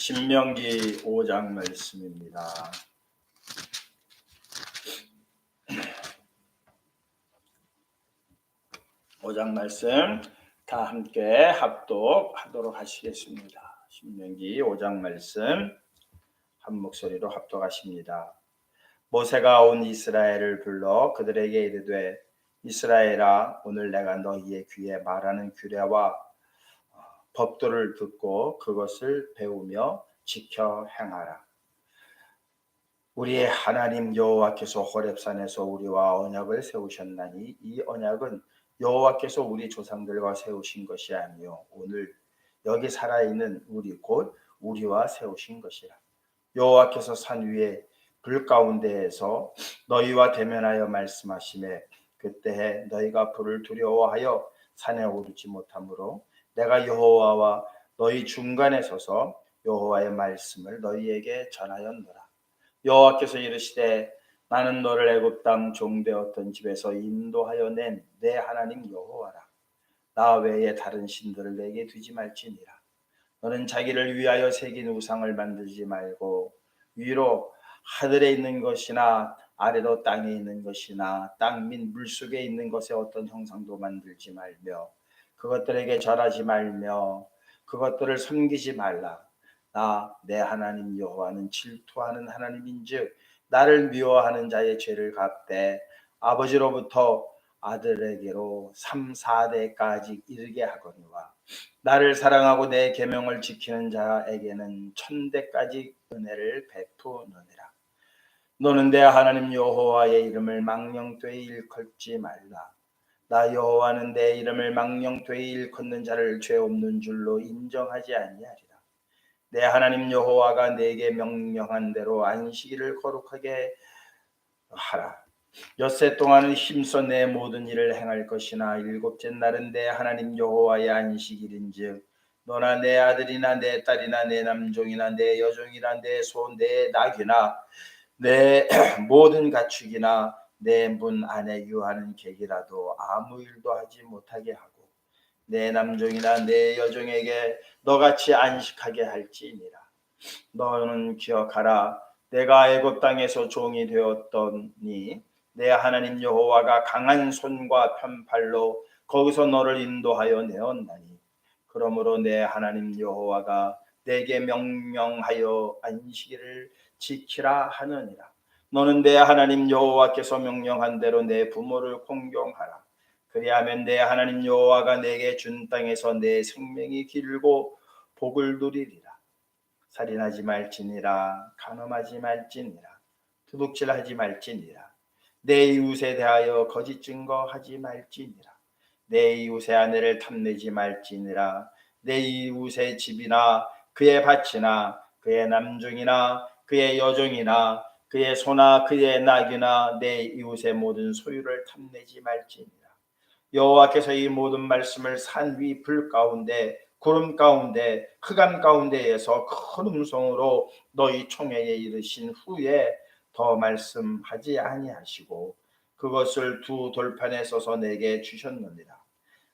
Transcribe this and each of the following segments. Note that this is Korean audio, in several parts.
신명기 5장 말씀입니다. 5장 말씀 다 함께 합독하도록 하시겠습니다. 신명기 5장 말씀 한 목소리로 합독하십니다. 모세가 온 이스라엘을 불러 그들에게 이르되 이스라엘아, 오늘 내가 너희의 귀에 말하는 규례와 법도를 듣고 그것을 배우며 지켜 행하라. 우리의 하나님 여호와께서 호렙산에서 우리와 언약을 세우셨나니 이 언약은 여호와께서 우리 조상들과 세우신 것이 아니요 오늘 여기 살아있는 우리 곧 우리와 세우신 것이라. 여호와께서 산 위에 불 가운데에서 너희와 대면하여 말씀하시매 그때에 너희가 불을 두려워하여 산에 오르지 못하므로 내가 여호와와 너희 중간에 서서 여호와의 말씀을 너희에게 전하였노라. 여호와께서 이르시되 나는 너를 애굽 땅 종되었던 집에서 인도하여 낸 내 하나님 여호와라. 나 외에 다른 신들을 내게 두지 말지니라. 너는 자기를 위하여 새긴 우상을 만들지 말고 위로 하늘에 있는 것이나 아래로 땅에 있는 것이나 땅 및 물속에 있는 것의 어떤 형상도 만들지 말며 그것들에게 절하지 말며 그것들을 섬기지 말라. 나 내 하나님 여호와는 질투하는 하나님인즉 나를 미워하는 자의 죄를 갚되 아버지로부터 아들에게로 3, 4대까지 이르게 하거니와 나를 사랑하고 내 계명을 지키는 자에게는 1000대까지 은혜를 베푸느니라. 너는 내 하나님 여호와의 이름을 망령되이 일컫지 말라. 나 여호와는 내 이름을 망령되이 일컫는 자를 죄 없는 줄로 인정하지 아니하리라. 내 하나님 여호와가 내게 명령한 대로 안식일을 거룩하게 하라. 엿새 동안은 힘써 내 모든 일을 행할 것이나 일곱째 날은 내 하나님 여호와의 안식일인즉 너나 내 아들이나 내 딸이나 내 남종이나 내 여종이나 내 소 내 낙이나 내 모든 가축이나 내 문 안에 유하는 객이라도 아무 일도 하지 못하게 하고 내 남종이나 내 여종에게 너같이 안식하게 할지니라. 너는 기억하라. 내가 애굽 땅에서 종이 되었더니 내 하나님 여호와가 강한 손과 편팔로 거기서 너를 인도하여 내었나니 그러므로 내 하나님 여호와가 내게 명령하여 안식일을 지키라 하느니라. 너는 내 하나님 여호와께서 명령한 대로 내 부모를 공경하라. 그리하면 내 하나님 여호와가 내게 준 땅에서 내 생명이 길고 복을 누리리라. 살인하지 말지니라. 간음하지 말지니라. 도둑질하지 말지니라. 내 이웃에 대하여 거짓 증거하지 말지니라. 내 이웃의 아내를 탐내지 말지니라. 내 이웃의 집이나 그의 밭이나 그의 남종이나 그의 여종이나 그의 소나 그의 낙이나 내 이웃의 모든 소유를 탐내지 말지니라. 여호와께서 이 모든 말씀을 산 위 불 가운데 구름 가운데 흑암 가운데에서 큰 음성으로 너희 총회에 이르신 후에 더 말씀하지 아니하시고 그것을 두 돌판에 써서 내게 주셨느니라.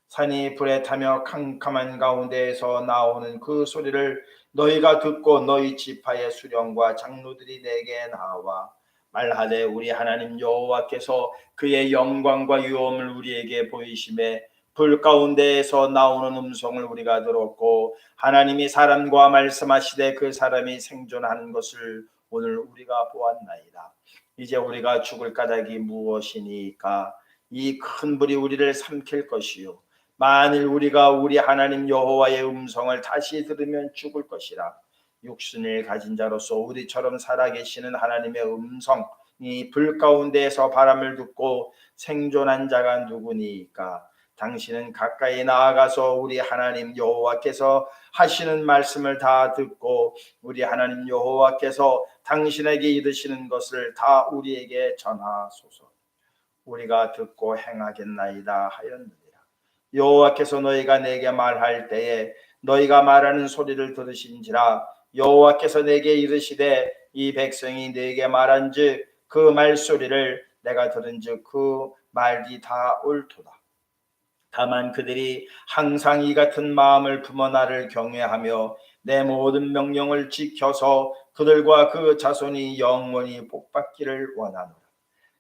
산이 불에 타며 캄캄한 가운데에서 나오는 그 소리를 너희가 듣고 너희 지파의 수령과 장로들이 내게 나와 말하되 우리 하나님 여호와께서 그의 영광과 유엄을 우리에게 보이심에 불 가운데에서 나오는 음성을 우리가 들었고 하나님이 사람과 말씀하시되 그 사람이 생존하는 것을 오늘 우리가 보았나이다. 이제 우리가 죽을 까닭이 무엇이니까? 이 큰 불이 우리를 삼킬 것이요 만일 우리가 우리 하나님 여호와의 음성을 다시 들으면 죽을 것이라. 육신을 가진 자로서 우리처럼 살아계시는 하나님의 음성이 불 가운데에서 바람을 듣고 생존한 자가 누구니까? 당신은 가까이 나아가서 우리 하나님 여호와께서 하시는 말씀을 다 듣고 우리 하나님 여호와께서 당신에게 이르시는 것을 다 우리에게 전하소서. 우리가 듣고 행하겠나이다 하였느니라. 여호와께서 너희가 내게 말할 때에 너희가 말하는 소리를 들으신지라. 여호와께서 내게 이르시되 이 백성이 내게 말한즉 그 말소리를 내가 들은즉 그 말이 다 옳도다. 다만 그들이 항상 이 같은 마음을 품어 나를 경외하며 내 모든 명령을 지켜서 그들과 그 자손이 영원히 복받기를 원하노라.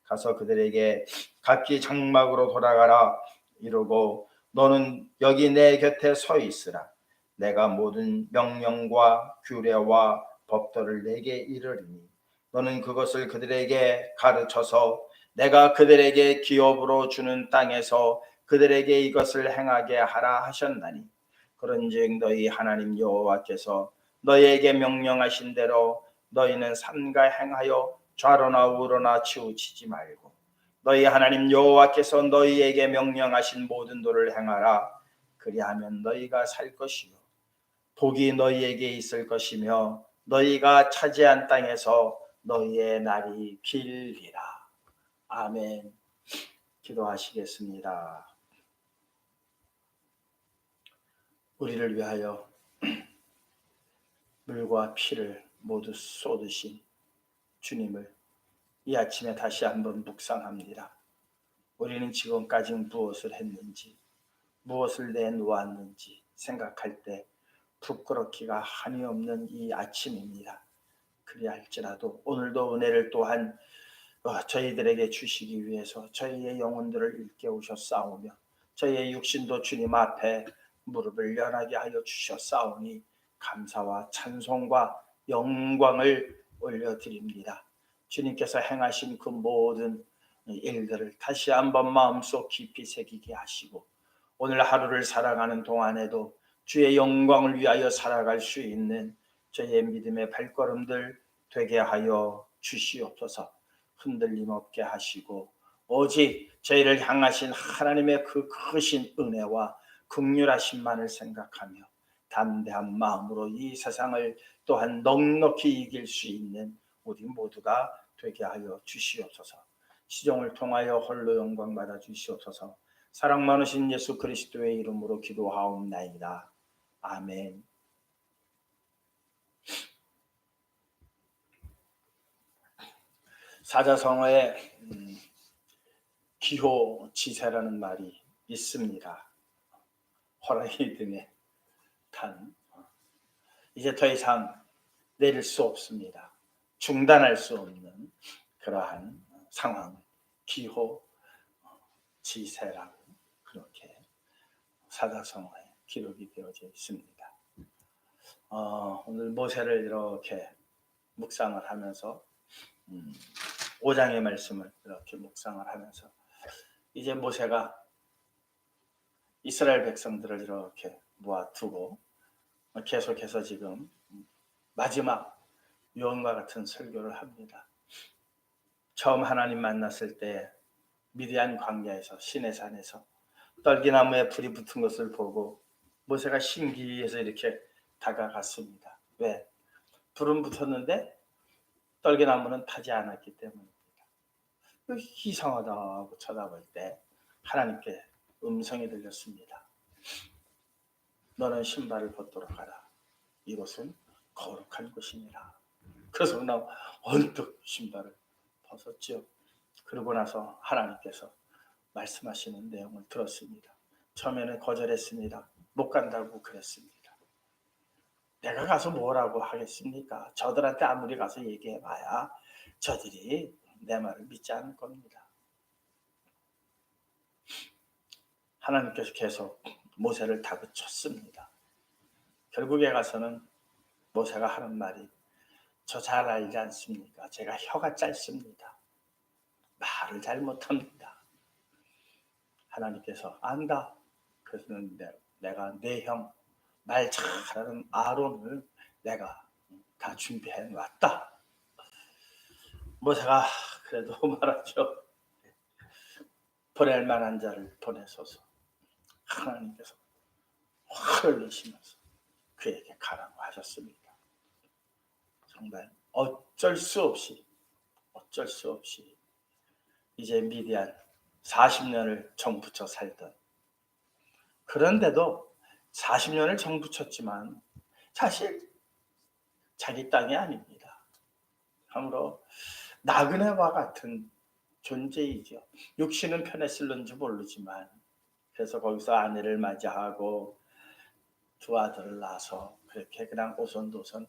가서 그들에게 각기 장막으로 돌아가라 이르고 너는 여기 내 곁에 서 있으라. 내가 모든 명령과 규례와 법도를 내게 이르리니 너는 그것을 그들에게 가르쳐서 내가 그들에게 기업으로 주는 땅에서 그들에게 이것을 행하게 하라 하셨나니 그런즉 너희 하나님 여호와께서 너희에게 명령하신 대로 너희는 삼가 행하여 좌로나 우로나 치우치지 말고 너희 하나님 여호와께서 너희에게 명령하신 모든 도를 행하라. 그리하면 너희가 살 것이요 복이 너희에게 있을 것이며 너희가 차지한 땅에서 너희의 날이 길리라. 아멘. 기도하시겠습니다. 우리를 위하여 물과 피를 모두 쏟으신 주님을 이 아침에 다시 한번 묵상합니다. 우리는 지금까지 무엇을 했는지, 무엇을 내놓았는지 생각할 때 부끄럽기가 한이 없는 이 아침입니다. 그리할지라도 오늘도 은혜를 또한 저희들에게 주시기 위해서 저희의 영혼들을 일깨우셨사오며 저희의 육신도 주님 앞에 무릎을 연하게 하여 주셨사오니 감사와 찬송과 영광을 올려드립니다. 주님께서 행하신 그 모든 일들을 다시 한번 마음속 깊이 새기게 하시고 오늘 하루를 살아가는 동안에도 주의 영광을 위하여 살아갈 수 있는 저희의 믿음의 발걸음들 되게 하여 주시옵소서. 흔들림 없게 하시고 오직 저희를 향하신 하나님의 그 크신 은혜와 긍휼하심만을 생각하며 담대한 마음으로 이 세상을 또한 넉넉히 이길 수 있는 우리 모두가 되게 하여 주시옵소서. 시종을 통하여 홀로 영광 받아 주시옵소서. 사랑 많으신 예수 그리스도의 이름으로 기도하옵나이다. 아멘. 사자성어에 기호지세라는 말이 있습니다. 호랑이 등에 탄 이제 더 이상 내릴 수 없습니다. 중단할 수 없는 그러한 상황, 기호지세라고 그렇게 사자성어에 기록이 되어져 있습니다. 오늘 모세를 이렇게 묵상을 하면서 5장의 말씀을 이렇게 묵상을 하면서 이제 모세가 이스라엘 백성들을 이렇게 모아두고 계속해서 지금 마지막 유언과 같은 설교를 합니다. 처음 하나님 만났을 때 미디안 광야에서 시내산에서 떨기나무에 불이 붙은 것을 보고 모세가 신기해서 이렇게 다가갔습니다. 왜? 불은 붙었는데 떨기나무는 타지 않았기 때문입니다. 이상하다고 쳐다볼 때 하나님께 음성이 들렸습니다. 너는 신발을 벗도록 하라. 이곳은 거룩한 곳이니라. 그래서 나 언뜻 신발을 벗었죠. 그러고 나서 하나님께서 말씀하시는 내용을 들었습니다. 처음에는 거절했습니다. 못 간다고 그랬습니다. 내가 가서 뭐라고 하겠습니까? 저들한테 아무리 가서 얘기해봐야 저들이 내 말을 믿지 않을 겁니다. 하나님께서 계속 모세를 다그쳤습니다. 결국에 가서는 모세가 하는 말이 저 잘 알지 않습니까? 제가 혀가 짧습니다. 말을 잘 못합니다. 하나님께서 안다. 그래서 내가 내 형 말 잘하는 아론을 내가 다 준비해 놨다. 모세가 그래도 말하죠. 보낼 만한 자를 보내소서. 하나님께서 화를 내시면서 그에게 가라고 하셨습니다. 정말 어쩔 수 없이 이제 미디안 40년을 정부쳐 살던, 그런데도 40년을 정부쳤지만 사실 자기 땅이 아닙니다. 참으로 나그네와 같은 존재이죠. 육신은 편했을는지 모르지만 그래서 거기서 아내를 맞이하고 두 아들을 낳아서 그렇게 그냥 오손도손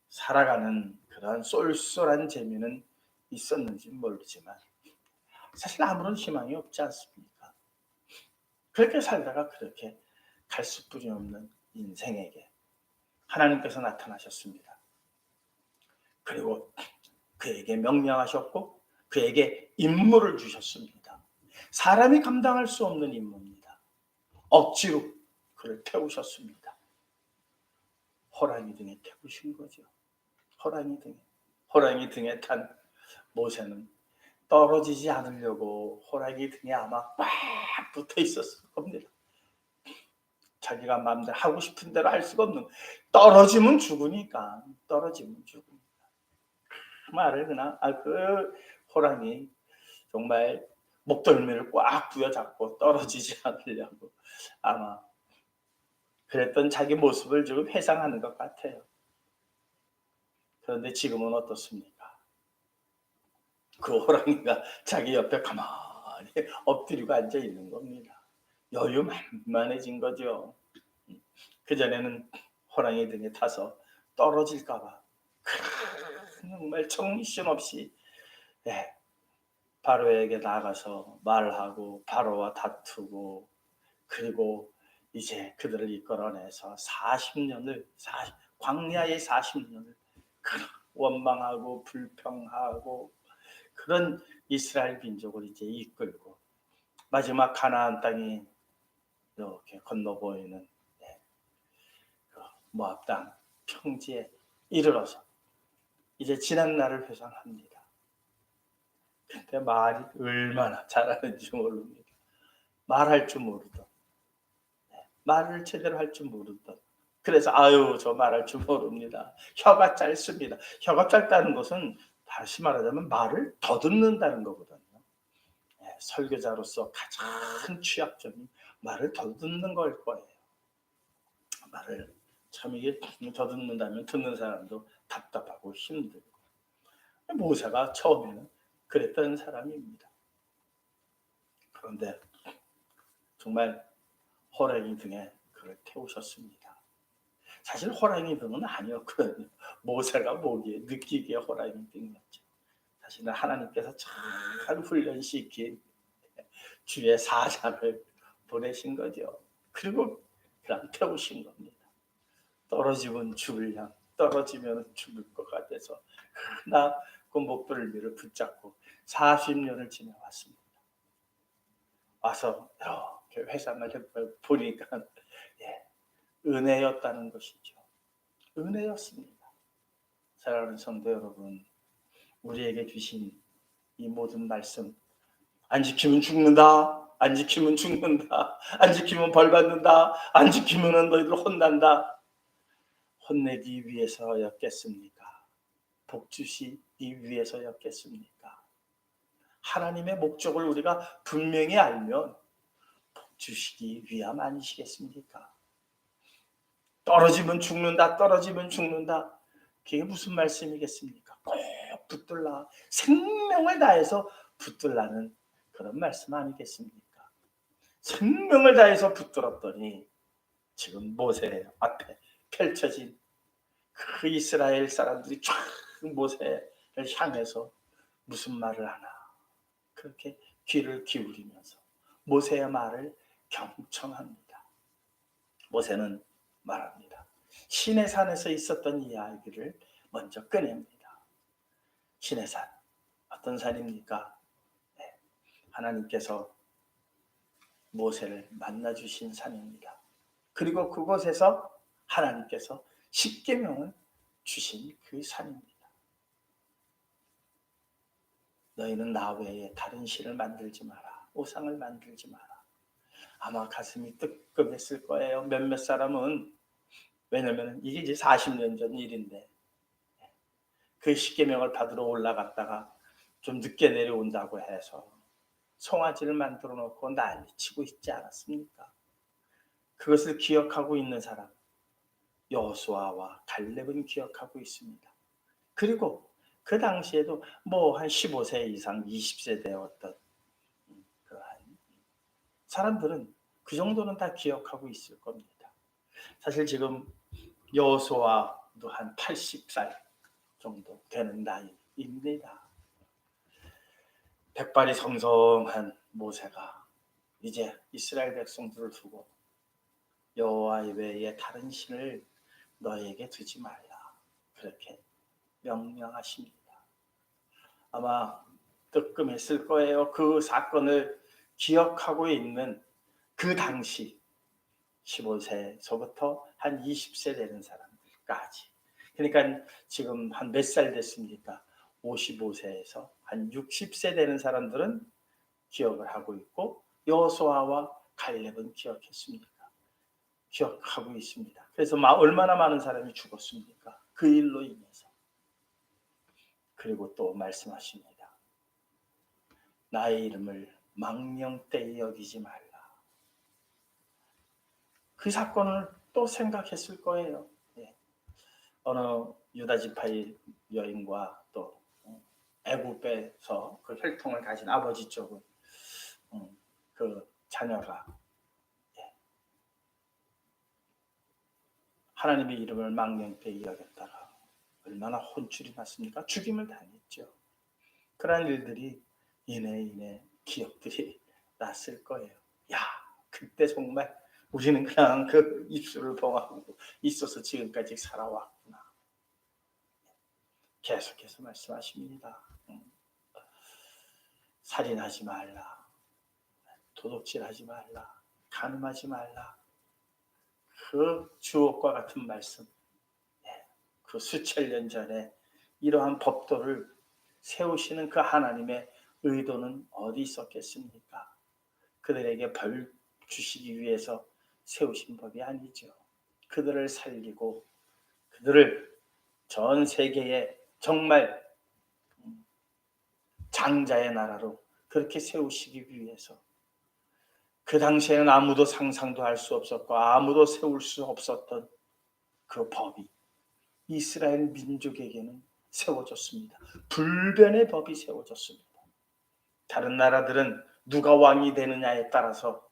살아가는 그런 쏠쏠한 재미는 있었는지 모르지만 사실 아무런 희망이 없지 않습니까? 그렇게 살다가 그렇게 갈 수뿐이 없는 인생에게 하나님께서 나타나셨습니다. 그리고 그에게 명령하셨고 그에게 임무를 주셨습니다. 사람이 감당할 수 없는 임무입니다. 억지로 그를 태우셨습니다. 호랑이 등에 태우신 거죠. 호랑이 등에 탄 모세는 떨어지지 않으려고 호랑이 등에 아마 꽉 붙어 있었을 겁니다. 자기가 마음대로 하고 싶은 대로 할 수가 없는, 떨어지면 죽으니까. 그 말을 그냥 그 호랑이 정말 목덜미를 꽉 부여잡고 떨어지지 않으려고 아마 그랬던 자기 모습을 지금 회상하는 것 같아요. 그런데 지금은 어떻습니까? 그 호랑이가 자기 옆에 가만히 엎드리고 앉아 있는 겁니다. 여유 만만해진 거죠. 그전에는 호랑이 등에 타서 떨어질까 봐 정말 정신없이 바로에게 나가서 말하고 바로와 다투고, 그리고 이제 그들을 이끌어내서 40년을 광야의 40년을 원망하고 불평하고 그런 이스라엘 민족을 이제 이끌고 마지막 가나안 땅이 이렇게 건너 보이는 그 모압 땅 평지에 이르러서 이제 지난 날을 회상합니다. 그때 말이 얼마나 잘하는지 모릅니다. 말할 줄 모르던, 말을 제대로 할 줄 모르던, 그래서 저 말할 줄 모릅니다. 혀가 짧습니다. 혀가 짧다는 것은 다시 말하자면 말을 더듬는다는 거거든요. 설교자로서 가장 취약점이 말을 더듬는 걸 거예요. 말을 참 이게 더듬는다면 듣는 사람도 답답하고 힘들고, 모세가 처음에는 그랬던 사람입니다. 그런데 정말 호랑이 등에 그를 태우셨습니다. 사실 호랑이 등은 아니었거든요. 모세가 보기에 느끼기에 호랑이 등이었죠. 사실은 하나님께서 잘 훈련시킨 주의 사자를 보내신 거죠. 그리고 그냥 태우신 겁니다. 떨어지면 죽을랑, 떨어지면 죽을 것 같아서 나 그 목덜미를 붙잡고 40년을 지내왔습니다. 와서 이렇게 회상을 해보니까 은혜였다는 것이죠. 은혜였습니다. 사랑하는 성도 여러분, 우리에게 주신 이 모든 말씀, 안 지키면 죽는다, 안 지키면 죽는다, 안 지키면 벌 받는다, 안 지키면 너희들 혼난다, 혼내기 위해서였겠습니까? 복 주시기 위해서였겠습니까? 하나님의 목적을 우리가 분명히 알면 복 주시기 위함 아니시겠습니까? 떨어지면 죽는다, 떨어지면 죽는다, 그게 무슨 말씀이겠습니까? 꼭 붙들라, 생명을 다해서 붙들라는 그런 말씀 아니겠습니까? 생명을 다해서 붙들었더니 지금 모세 앞에 펼쳐진 그 이스라엘 사람들이 쫙 모세를 향해서 무슨 말을 하나 그렇게 귀를 기울이면서 모세의 말을 경청합니다. 모세는 말합니다. 시내산에서 있었던 이야기를 먼저 꺼냅니다. 시내산, 어떤 산입니까? 하나님께서 모세를 만나주신 산입니다. 그리고 그곳에서 하나님께서 십계명을 주신 그 산입니다. 너희는 나 외에 다른 신을 만들지 마라. 우상을 만들지 마라. 아마 가슴이 뜨끔했을 거예요. 몇몇 사람은. 왜냐면 이게 이제 40년 전 일인데 그 십계명을 받으러 올라갔다가 좀 늦게 내려온다고 해서 송아지를 만들어 놓고 난리치고 있지 않았습니까? 그것을 기억하고 있는 사람, 여호수아와 갈렙은 기억하고 있습니다. 그리고 그 당시에도 뭐 한 15세 이상 20세 되었던 그러한 사람들은 그 정도는 다 기억하고 있을 겁니다. 사실 지금 여호수아도 한 80살 정도 되는 나이입니다. 백발이 성성한 모세가 이제 이스라엘 백성들을 두고 여호와 외에 다른 신을 너에게 두지 말라, 그렇게 명령하십니다. 아마 뜨끔했을 거예요. 그 사건을 기억하고 있는 그 당시 15세에서부터 한 20세 되는 사람들까지. 그러니까 지금 한 몇 살 됐습니까? 55세에서 한 60세 되는 사람들은 기억을 하고 있고, 여호수아와 갈렙은 기억했습니까? 기억하고 있습니다. 그래서 얼마나 많은 사람이 죽었습니까? 그 일로 인해서. 그리고 또 말씀하십니다. 나의 이름을 망령되이 여기지 말라. 그 사건을 또 생각했을 거예요. 예. 어느 유다 지파의 여인과 또 애굽에서 그 혈통을 가진 아버지 쪽은 그 자녀가 하나님의 이름을 망령되이 여겼다가 얼마나 혼쭐이 났습니까? 죽임을 당했죠. 그런 일들이 이내 기억들이 났을 거예요. 야, 그때 정말 우리는 그냥 그 입술을 봉하고 있어서 지금까지 살아왔구나. 계속해서 말씀하십니다. 살인하지 말라, 도둑질하지 말라, 간음하지 말라. 그 주옥과 같은 말씀, 그 수천 년 전에 이러한 법도를 세우시는 그 하나님의 의도는 어디 있었겠습니까? 그들에게 벌 주시기 위해서 세우신 법이 아니죠. 그들을 살리고 그들을 전 세계에 정말 장자의 나라로 그렇게 세우시기 위해서, 그 당시에는 아무도 상상도 할 수 없었고 아무도 세울 수 없었던 그 법이 이스라엘 민족에게는 세워졌습니다. 불변의 법이 세워졌습니다. 다른 나라들은 누가 왕이 되느냐에 따라서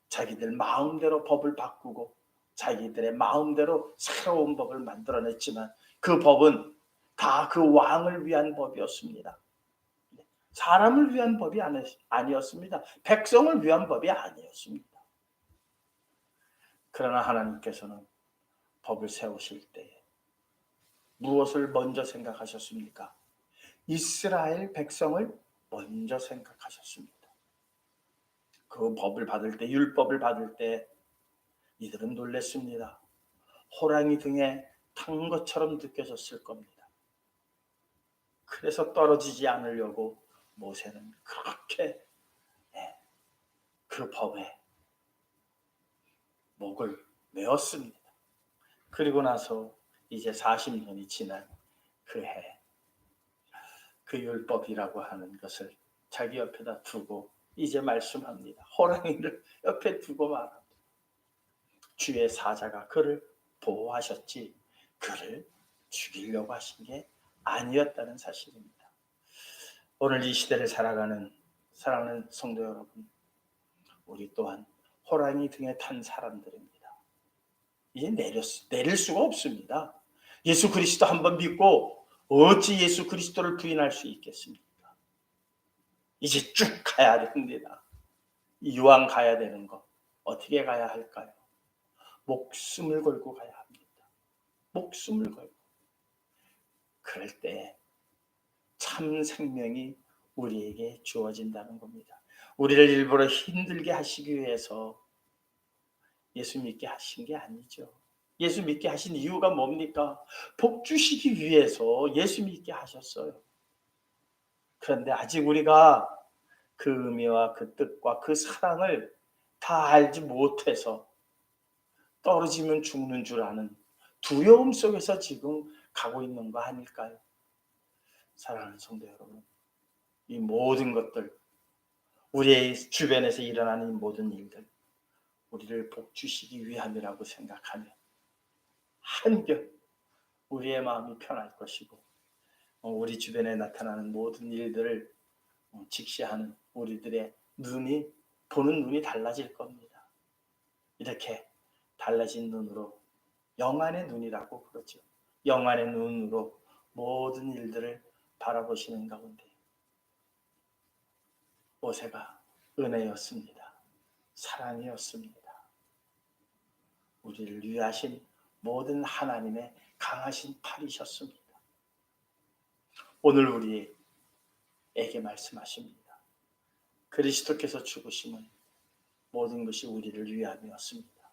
자기들 마음대로 법을 바꾸고 자기들의 마음대로 새로운 법을 만들어냈지만 그 법은 다 그 왕을 위한 법이었습니다. 사람을 위한 법이 아니었습니다. 백성을 위한 법이 아니었습니다. 그러나 하나님께서는 법을 세우실 때 무엇을 먼저 생각하셨습니까? 이스라엘 백성을 먼저 생각하셨습니다. 그 법을 받을 때, 율법을 받을 때 이들은 놀랐습니다. 호랑이 등에 탄 것처럼 느껴졌을 겁니다. 그래서 떨어지지 않으려고 모세는 그렇게 그 법에 목을 메었습니다. 그리고 나서 이제 40년이 지난 그 해, 그 율법이라고 하는 것을 자기 옆에다 두고 이제 말씀합니다. 호랑이를 옆에 두고 말합니다. 주의 사자가 그를 보호하셨지 그를 죽이려고 하신 게 아니었다는 사실입니다. 오늘 이 시대를 살아가는 사랑하는 성도 여러분, 우리 또한 호랑이 등에 탄 사람들입니다. 이제 내릴 수가 없습니다. 예수 그리스도 한번 믿고 어찌 예수 그리스도를 부인할 수 있겠습니까? 이제 쭉 가야 됩니다. 이왕 가야 되는 거 어떻게 가야 할까요? 목숨을 걸고 가야 합니다. 목숨을 걸고. 그럴 때 참 생명이 우리에게 주어진다는 겁니다. 우리를 일부러 힘들게 하시기 위해서 예수 믿게 하신 게 아니죠. 예수 믿게 하신 이유가 뭡니까? 복 주시기 위해서 예수 믿게 하셨어요. 그런데 아직 우리가 그 의미와 그 뜻과 그 사랑을 다 알지 못해서 떨어지면 죽는 줄 아는 두려움 속에서 지금 가고 있는 거 아닐까요? 사랑하는 성도 여러분, 이 모든 것들, 우리의 주변에서 일어나는 이 모든 일들, 우리를 복 주시기 위함이라고 생각하면 한결 우리의 마음이 편할 것이고, 우리 주변에 나타나는 모든 일들을 직시하는 우리들의 보는 눈이 달라질 겁니다. 이렇게 달라진 눈으로 영안의 눈이라고 그러죠. 영안의 눈으로 모든 일들을 바라보시는 가운데 모세가 은혜였습니다. 사랑이었습니다. 우리를 위하신 모든 하나님의 강하신 팔이셨습니다. 오늘 우리에게 말씀하십니다. 그리스도께서 죽으심은 모든 것이 우리를 위함이었습니다.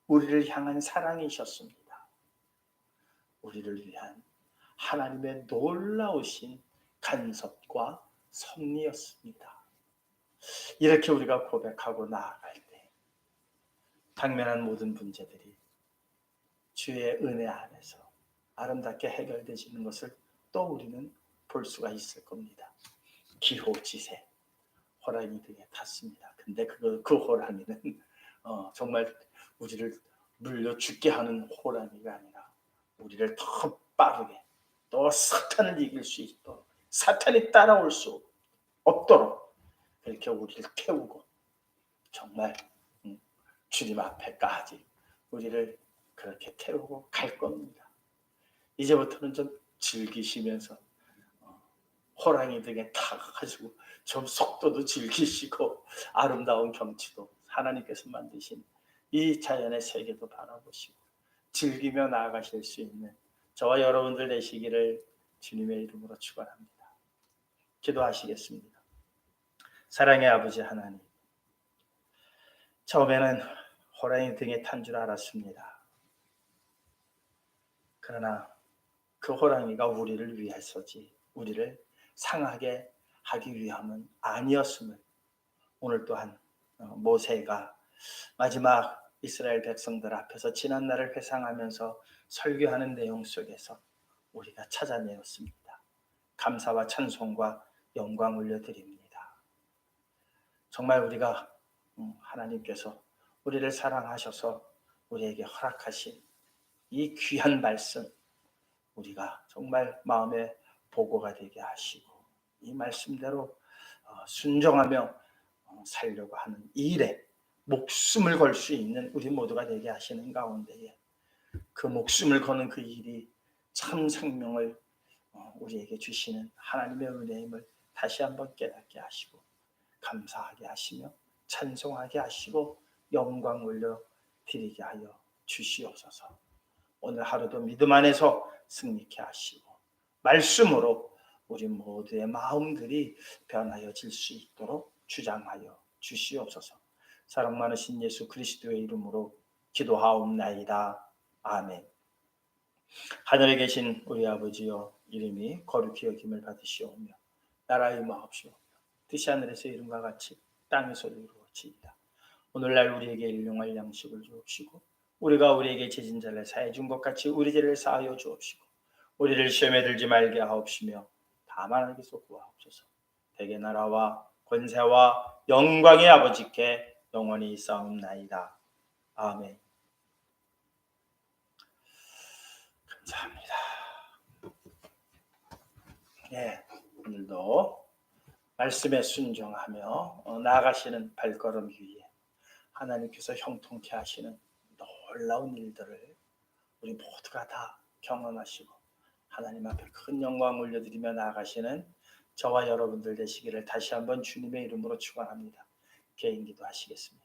우리를 향한 사랑이셨습니다. 우리를 위한 하나님의 놀라우신 간섭과 섭리였습니다. 이렇게 우리가 고백하고 나아갈 때 당면한 모든 문제들이 주의 은혜 안에서 아름답게 해결되시는 것을 또 우리는 볼 수가 있을 겁니다. 기호지세, 호랑이 등에 탔습니다. 근데 그 호랑이는 정말 우리를 물려 죽게 하는 호랑이가 아니라 우리를 더 빠르게 또 사탄을 이길 수 있도록, 사탄이 따라올 수 없도록 그렇게 우리를 태우고 정말 주님 앞에까지 우리를 그렇게 태우고 갈 겁니다. 이제부터는 좀 즐기시면서 호랑이 등에 타가지고 좀 속도도 즐기시고 아름다운 경치도 하나님께서 만드신 이 자연의 세계도 바라보시고 즐기며 나아가실 수 있는 저와 여러분들 되시기를 주님의 이름으로 축원합니다. 기도하시겠습니다. 사랑의 아버지 하나님, 처음에는 호랑이 등에 탄 줄 알았습니다. 그러나 그 호랑이가 우리를 위해서지 우리를 상하게 하기 위함은 아니었음을 오늘 또한 모세가 마지막 이스라엘 백성들 앞에서 지난날을 회상하면서 설교하는 내용 속에서 우리가 찾아내었습니다. 감사와 찬송과 영광 올려드립니다. 정말 우리가 하나님께서 우리를 사랑하셔서 우리에게 허락하신 이 귀한 말씀 우리가 정말 마음의 보고가 되게 하시고 이 말씀대로 순종하며 살려고 하는 이 일에 목숨을 걸 수 있는 우리 모두가 되게 하시는 가운데에 그 목숨을 거는 그 일이 참 생명을 우리에게 주시는 하나님의 은혜임을 다시 한번 깨닫게 하시고 감사하게 하시며 찬송하게 하시고 영광 올려 드리게 하여 주시옵소서. 오늘 하루도 믿음 안에서 승리케 하시고 말씀으로 우리 모두의 마음들이 변하여질 수 있도록 주장하여 주시옵소서. 사랑 많으신 예수 그리스도의 이름으로 기도하옵나이다. 아멘. 하늘에 계신 우리 아버지여, 이름이 거룩히 여김을 받으시오며 나라의 임하옵시오며 뜻이 하늘에서 이룬과 같이 땅에서도 이루어지이다. 오늘날 우리에게 일용할 양식을 주옵시고 우리가 우리에게 죄진 자를 사해 준 것 같이 우리 죄를 사하여 주옵시고 우리를 시험에 들지 말게 하옵시며 다만 하나님께서 구하옵소서. 대개 나라와 권세와 영광의 아버지께 영원히 있사옵나이다. 아멘. 감사합니다. 오늘도 말씀에 순종하며 나아가시는 발걸음 위에 하나님께서 형통케 하시는 놀라운 일들을 우리 모두가 다 경험하시고 하나님 앞에 큰 영광 올려드리며 나아가시는 저와 여러분들 되시기를 다시 한번 주님의 이름으로 축원합니다. 개인기도 하시겠습니다.